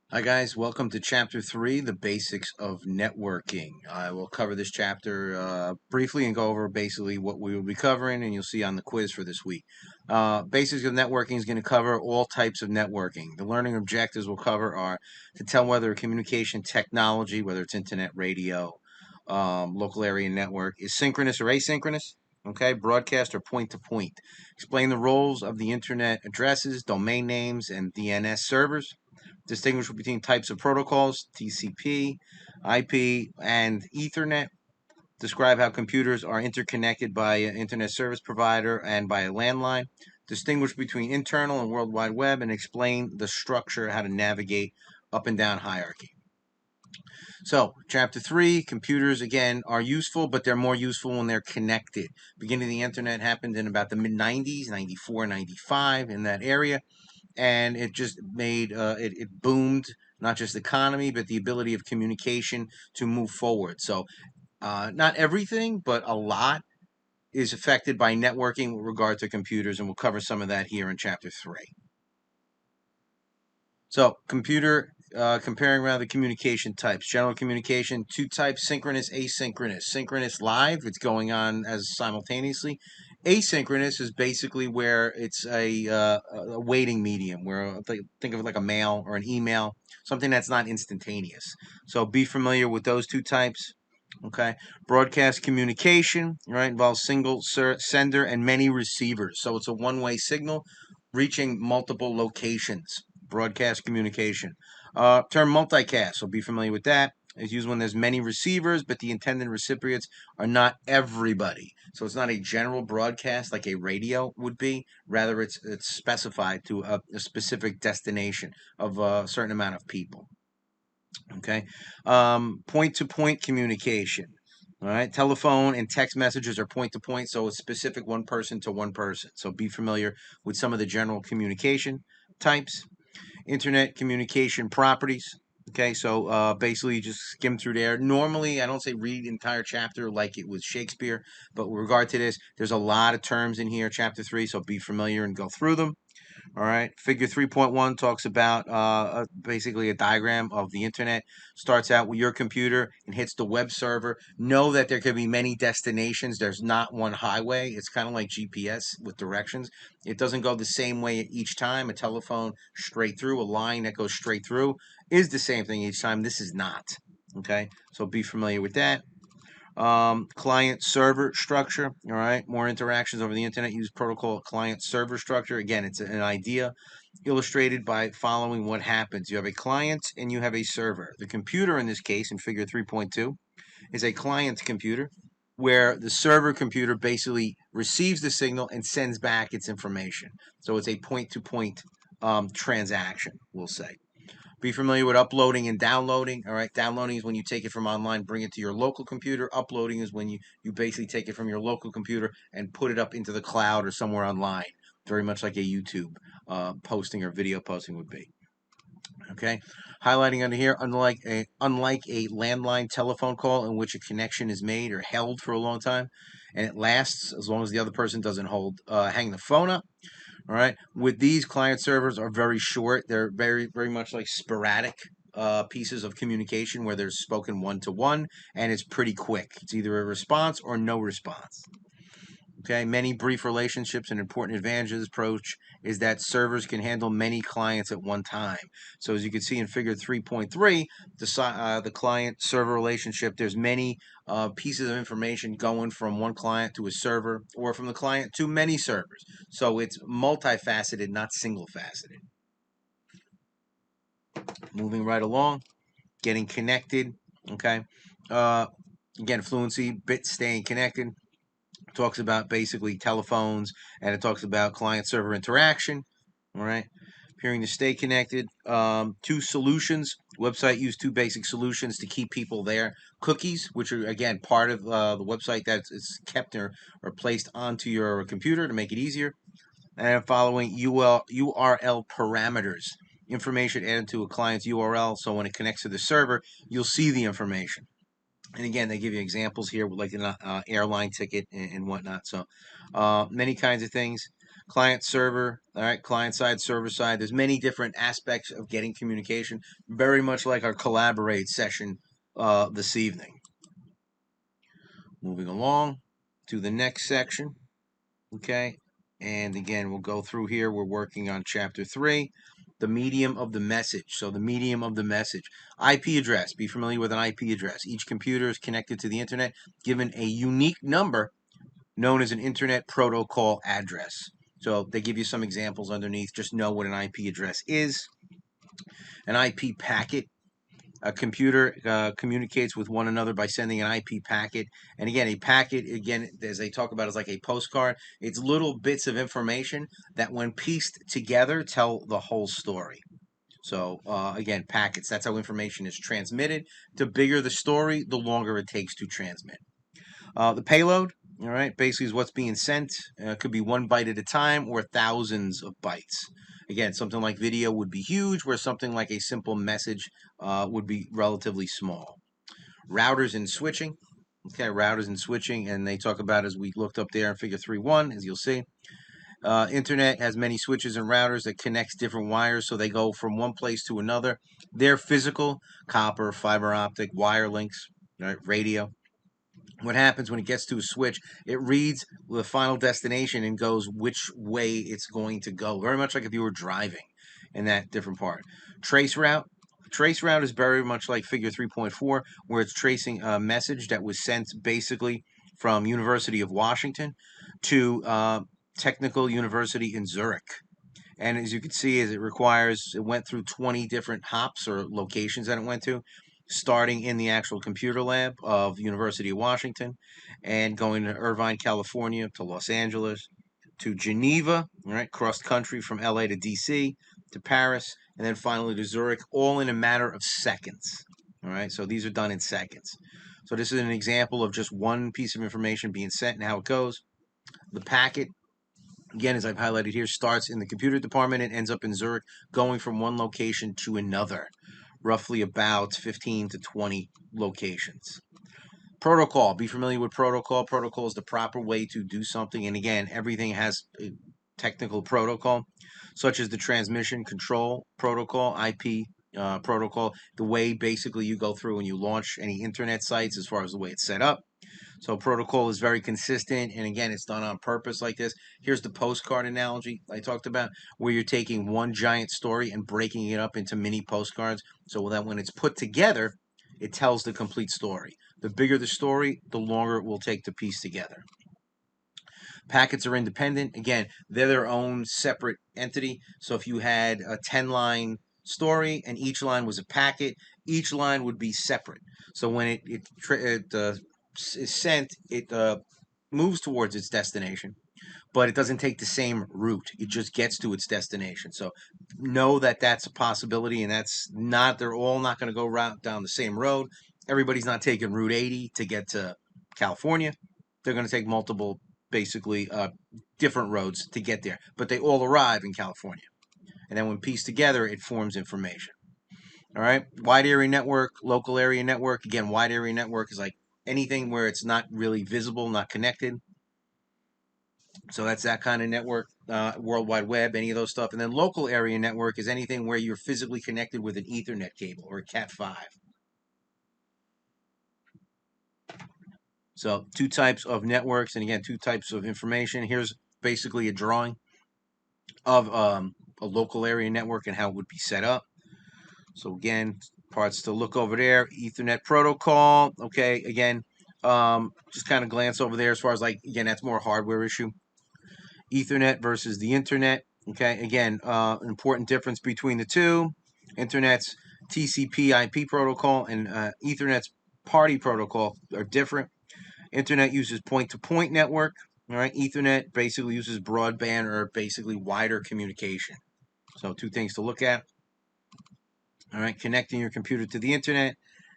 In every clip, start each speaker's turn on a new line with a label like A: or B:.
A: Hi guys, welcome to Chapter 3, The Basics of Networking. I will cover this chapter briefly and go over basically what we will be covering, and you'll see on the quiz for this week. Basics of Networking is going to cover all types of networking. The learning objectives we'll cover are to tell whether a communication technology, whether it's internet, radio, local area network, is synchronous or asynchronous. Okay, broadcast or point to point. Explain the roles of the internet addresses, domain names, and DNS servers. Distinguish between types of protocols, TCP, IP, and Ethernet. Describe how computers are interconnected by an internet service provider and by a landline. Distinguish between internal and World Wide Web and explain the structure, how to navigate up and down hierarchy. So, chapter 3, computers again are useful, but they're more useful when they're connected. Beginning of the internet happened in about the mid 90s, 94, 95, in that area, and it just made it boomed not just the economy but the ability of communication to move forward. So not everything, but a lot is affected by networking with regard to computers, and we'll cover some of that here in chapter 3. So computer comparing around the communication types. General communication, two types: synchronous, asynchronous. Synchronous, live, it's going on as simultaneously. Asynchronous is basically where it's a waiting medium, where think of it like a mail or an email, something that's not instantaneous. So be familiar with those two types. Okay, broadcast communication, right, involves single sender and many receivers. So it's a one-way signal reaching multiple locations. Broadcast communication. Term multicast, so be familiar with that. Is used when there's many receivers, but the intended recipients are not everybody. So it's not a general broadcast like a radio would be. Rather, it's specified to a specific destination of a certain amount of people. Okay, point to point communication. All right, telephone and text messages are point to point, so it's specific one person to one person. So be familiar with some of the general communication types. Internet communication properties. Okay, so basically you just skim through there. Normally, I don't say read the entire chapter like it was Shakespeare, but with regard to this, there's a lot of terms in here, chapter 3, so be familiar and go through them. All right. Figure 3.1 talks about basically a diagram of the internet. Starts out with your computer and hits the web server. Know that there could be many destinations. There's not one highway. It's kind of like GPS with directions. It doesn't go the same way each time. A telephone straight through, a line that goes straight through is the same thing each time. This is not. Okay. So be familiar with that. Client server structure. All right, more interactions over the internet use protocol client server structure. Again, it's an idea illustrated by following what happens. You have a client and you have a server. The computer in this case, in figure 3.2, is a client computer where the server computer basically receives the signal and sends back its information. So it's a point to point transaction, we'll say. Be familiar with uploading and downloading. All right, downloading is when you take it from online, bring it to your local computer. Uploading is when you basically take it from your local computer and put it up into the cloud or somewhere online, very much like a YouTube posting or video posting would be. Okay, highlighting under here, unlike a landline telephone call in which a connection is made or held for a long time, and it lasts as long as the other person doesn't hang the phone up. All right. With these, client servers are very short. They're very much like sporadic pieces of communication where there's spoken one to one, and it's pretty quick. It's either a response or no response. Okay, many brief relationships. An important advantage of this approach is that servers can handle many clients at one time. So as you can see in figure 3.3, the client-server relationship, there's many pieces of information going from one client to a server or from the client to many servers. So it's multifaceted, not single-faceted. Moving right along, getting connected, okay? Again, fluency, bits staying connected. Talks about basically telephones, and it talks about client-server interaction. All right, appearing to stay connected. Two solutions. Website use two basic solutions to keep people there. Cookies, which are again part of the website that is kept or placed onto your computer to make it easier. And following URL parameters. Information added to a client's URL, so when it connects to the server, you'll see the information. And again, they give you examples here, like an airline ticket and whatnot. So many kinds of things. Client server, all right, client side, server side. There's many different aspects of getting communication, very much like our collaborate session this evening. Moving along to the next section, okay? And again, we'll go through here. We're working on chapter 3, the medium of the message. So the medium of the message. IP address. Be familiar with an IP address. Each computer is connected to the internet, given a unique number known as an internet protocol address. So they give you some examples underneath. Just know what an IP address is. An IP packet. A computer communicates with one another by sending an IP packet. And again, a packet, again, as they talk about, is like a postcard. It's little bits of information that, when pieced together, tell the whole story. So again, packets, that's how information is transmitted. The bigger the story, the longer it takes to transmit. The payload, all right, basically is what's being sent. Could be 1 byte at a time or thousands of bytes. Again, something like video would be huge, where something like a simple message would be relatively small. Routers and switching. Okay, routers and switching, and they talk about, as we looked up there in figure 3.1, as you'll see. Internet has many switches and routers that connects different wires, so they go from one place to another. They're physical, copper, fiber optic, wire links, right, radio. What happens when it gets to a switch, it reads the final destination and goes which way it's going to go, very much like if you were driving in that different part. Trace route. Trace route is very much like figure 3.4, where it's tracing a message that was sent basically from University of Washington to Technical University in Zurich. And as you can see, it went through 20 different hops or locations that it went to, starting in the actual computer lab of University of Washington and going to Irvine, California, to Los Angeles, to Geneva, right, cross country from LA to DC, to Paris, and then finally to Zurich, all in a matter of seconds. All right, so these are done in seconds. So this is an example of just one piece of information being sent and how it goes. The packet, again, as I've highlighted here, starts in the computer department and ends up in Zurich, going from one location to another, roughly about 15 to 20 locations. Protocol, be familiar with protocol. Protocol is the proper way to do something. And again, everything has a technical protocol, such as the transmission control protocol, IP protocol, the way basically you go through when you launch any internet sites as far as the way it's set up. So protocol is very consistent, and again, it's done on purpose like this. Here's the postcard analogy I talked about, where you're taking one giant story and breaking it up into mini postcards, so that when it's put together, it tells the complete story. The bigger the story, the longer it will take to piece together. Packets are independent. Again, they're their own separate entity. So if you had a 10-line story and each line was a packet, each line would be separate. So when it is sent, it moves towards its destination, but it doesn't take the same route. It just gets to its destination. So know that that's a possibility, and that's not, they're all not going to go down the same road. Everybody's not taking Route 80 to get to California. They're going to take multiple, basically, different roads to get there, but they all arrive in California. And then when pieced together, it forms information. All right. Wide area network, local area network. Again, wide area network is like anything where it's not really visible, not connected. So that's that kind of network, World Wide Web, any of those stuff. And then local area network is anything where you're physically connected with an Ethernet cable or a Cat5. So 2 types of networks, and again, 2 types of information. Here's basically a drawing of a local area network and how it would be set up. So again, parts to look over there. Ethernet protocol. Okay, again, just kind of glance over there as far as, like, again, that's more a hardware issue. Ethernet versus the internet. Okay, again, important difference between the two. Internet's TCP/IP protocol and Ethernet's party protocol are different. Internet uses point-to-point network. All right, Ethernet basically uses broadband or basically wider communication. So 2 things to look at. All right, connecting your computer to the internet,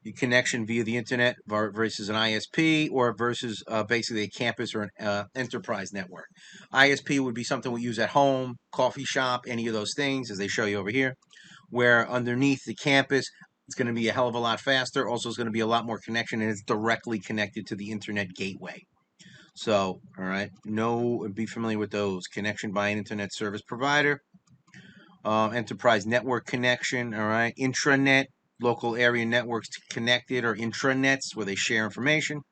A: the connection via the internet versus an ISP, or versus basically a campus or an enterprise network. ISP would be something we use at home, coffee shop, any of those things, as they show you over here, where underneath the campus, It's going to be a hell of a lot faster. Also, it's going to be a lot more connection, and it's directly connected to the internet gateway. So, all right, be familiar with those. Connection by an internet service provider, enterprise network connection, all right, intranet, local area networks connected, or intranets where they share information.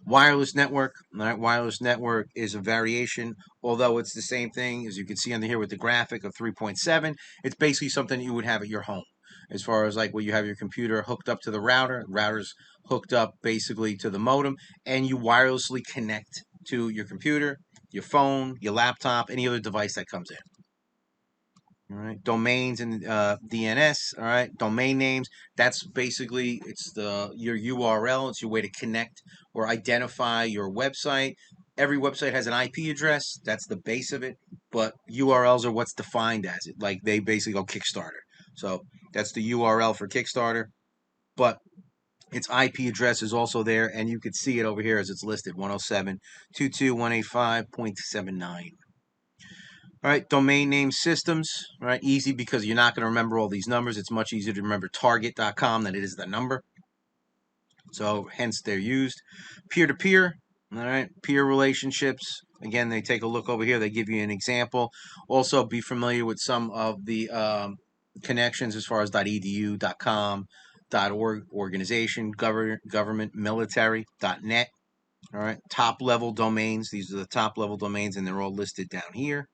A: Wireless network, all right, wireless network is a variation, although it's the same thing, as you can see under here with the graphic of 3.7. It's basically something you would have at your home. As far as like where you have your computer hooked up to the router's hooked up basically to the modem, and you wirelessly connect to your computer, your phone, your laptop, any other device that comes in. All right, domains and DNS. All right, domain names. That's basically your URL. It's your way to connect or identify your website. Every website has an IP address. That's the base of it. But URLs are what's defined as it. Like they basically go Kickstarter. So that's the URL for Kickstarter. But its IP address is also there, and you can see it over here as it's listed: 107.22185.79. All right, domain name systems. All right, easy because you're not going to remember all these numbers. It's much easier to remember target.com than it is the number. So hence they're used. Peer-to-peer. All right, peer relationships. Again, they take a look over here. They give you an example. Also, be familiar with some of the connections as far as .edu, .com, .org, organization, government, military, .net. All right, top level domains. These are the top level domains, and they're all listed down here.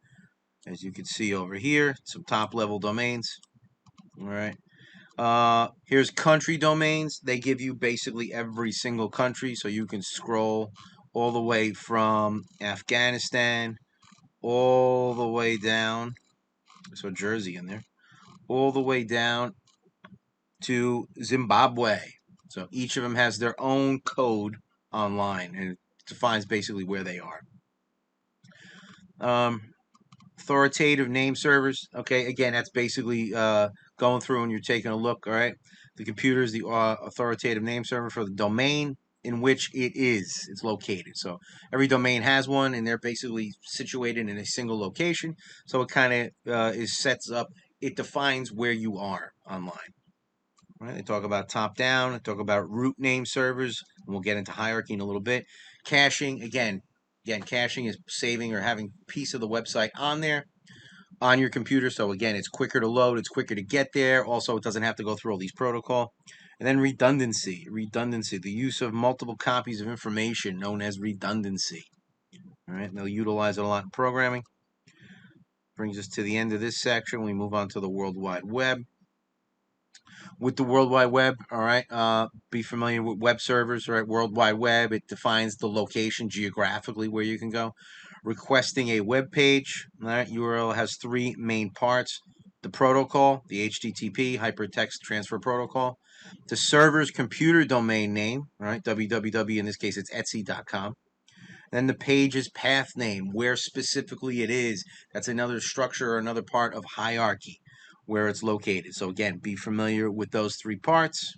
A: As you can see over here, some top level domains. All right. Here's country domains. They give you basically every single country, so you can scroll all the way from Afghanistan all the way down. So Jersey in there, all the way down to Zimbabwe. So each of them has their own code online, and it defines basically where they are. Authoritative name servers. Okay, again, that's basically going through and you're taking a look. All right, the computer is the authoritative name server for the domain in which it's located. So every domain has one, and they're basically situated in a single location. So it kind of sets up. It defines where you are online. All right, they talk about top down. They talk about root name servers. And we'll get into hierarchy in a little bit. Caching again. Again, caching is saving or having a piece of the website on there on your computer. So again, it's quicker to load, it's quicker to get there. Also, it doesn't have to go through all these protocol. And then redundancy, the use of multiple copies of information known as redundancy. All right, they'll utilize it a lot in programming. Brings us to the end of this section. We move on to the World Wide Web. With the World Wide Web, all right, be familiar with web servers, right? World Wide Web, it defines the location geographically where you can go. Requesting a web page, all right, URL has three main parts. The protocol, the HTTP, Hypertext Transfer Protocol. The server's computer domain name, right? www, in this case, it's etsy.com. Then the page's path name, where specifically it is. That's another structure or another part of hierarchy where it's located. So again, be familiar with those three parts.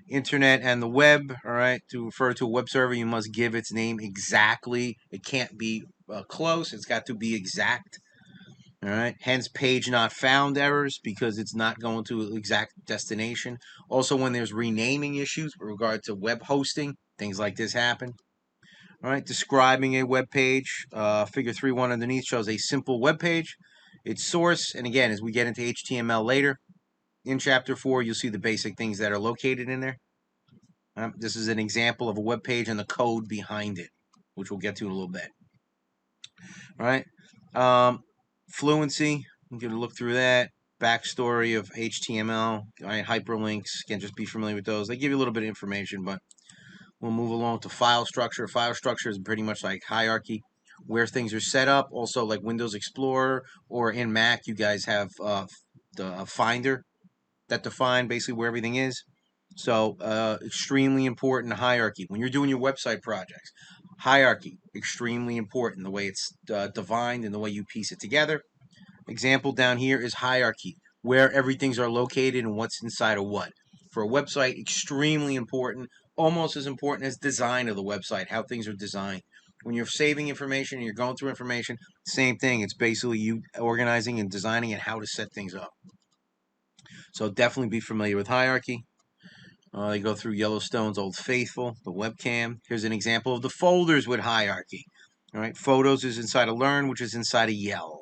A: Internet and the web, all right, to refer to a web server, you must give its name exactly. It can't be close. It's got to be exact. All right, hence page not found errors because it's not going to an exact destination. Also, when there's renaming issues with regard to web hosting, things like this happen. All right, describing a web page. Figure 3.1 underneath shows a simple web page. Its source, and again, as we get into HTML later, in Chapter 4, you'll see the basic things that are located in there. This is an example of a web page and the code behind it, which we'll get to in a little bit. All right, Fluency. I'm going to look through that. Backstory of HTML. All right, hyperlinks. Again, just be familiar with those. They give you a little bit of information, but we'll move along to file structure. File structure is pretty much like hierarchy, where things are set up. Also, like Windows Explorer or in Mac, you guys have the Finder that define basically where everything is. So, extremely important hierarchy. When you're doing your website projects, hierarchy, extremely important. The way it's defined and the way you piece it together. Example down here is hierarchy, where everything's are located and what's inside of what. For a website, extremely important, almost as important as design of the website, how things are designed. When you're saving information and you're going through information, same thing. It's basically you organizing and designing and how to set things up. So definitely be familiar with hierarchy. They go through Yellowstone's Old Faithful, the webcam. Here's an example of the folders with hierarchy. All right, Photos is inside of Learn, which is inside of Yell.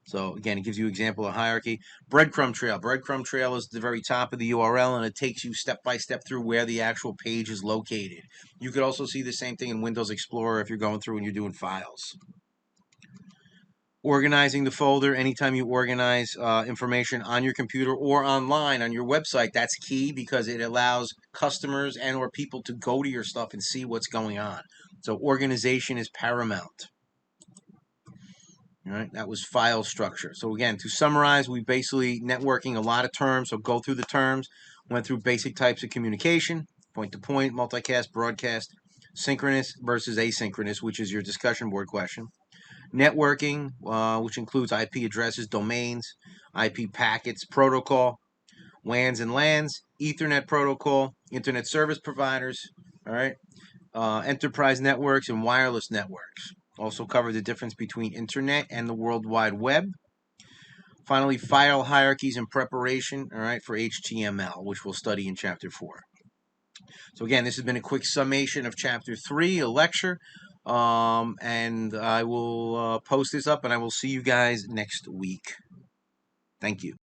A: So again, it gives you an example of hierarchy. Breadcrumb trail. Breadcrumb trail is the very top of the URL, and it takes you step by step through where the actual page is located. You could also see the same thing in Windows Explorer if you're going through and you're doing files. Organizing the folder. Anytime you organize information on your computer or online on your website, that's key because it allows customers and or people to go to your stuff and see what's going on. So organization is paramount. All right, that was file structure. So again, to summarize, we basically networking a lot of terms. So go through the terms, went through basic types of communication, point to point, multicast, broadcast, synchronous versus asynchronous, which is your discussion board question. Networking, which includes IP addresses, domains, IP packets, protocol, WANs and LANs, Ethernet protocol, internet service providers, all right, enterprise networks and wireless networks. Also cover the difference between internet and the World Wide Web. Finally, file hierarchies and preparation, all right, for HTML, which we'll study in Chapter 4. So again, this has been a quick summation of Chapter 3, a lecture, and I will post this up, and I will see you guys next week. Thank you.